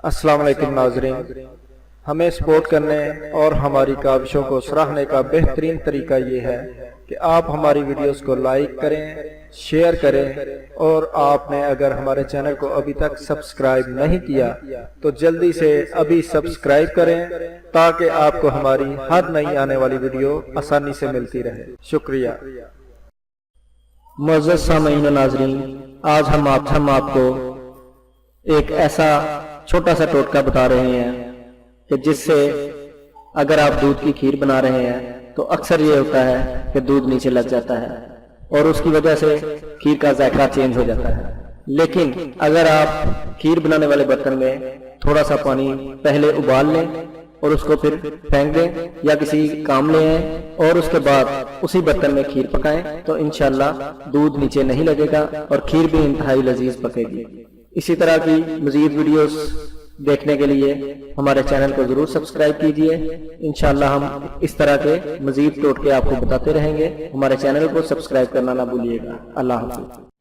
अस्सलाम वालेकुम नाज़रीन, हमें सपोर्ट करने और हमारी काविशों को सराहने का बेहतरीन तरीका ये है कि आप हमारी वीडियोस को लाइक करें, शेयर करें और आपने अगर हमारे चैनल को अभी तक सब्सक्राइब नहीं किया तो जल्दी से अभी सब्सक्राइब करें ताकि आपको हमारी हर नई आने वाली वीडियो आसानी से मिलती रहे। शुक्रिया। मुअज़्ज़ज़ सामीईन व नाज़रीन, आज हम आपको एक ऐसा छोटा सा टोटका बता रहे हैं कि जिससे अगर आप दूध की खीर बना रहे हैं तो अक्सर ये होता है कि दूध नीचे लग जाता है और उसकी वजह से खीर का जायका चेंज हो जाता है। लेकिन अगर आप खीर बनाने वाले बर्तन में थोड़ा सा पानी पहले उबाल लें और उसको फिर फेंक दें या किसी काम ले आएं और उसके बाद उसी बर्तन में खीर पकाएं तो इंशाल्लाह दूध नीचे नहीं लगेगा और खीर भी इंतहाई लजीज पकेगी। इसी तरह की मजीद वीडियोस देखने के लिए हमारे चैनल को जरूर सब्सक्राइब कीजिए। इंशाल्लाह हम इस तरह के मजीद टोटके आपको बताते रहेंगे। हमारे चैनल को सब्सक्राइब करना ना भूलिएगा। अल्लाह हाफ़िज़।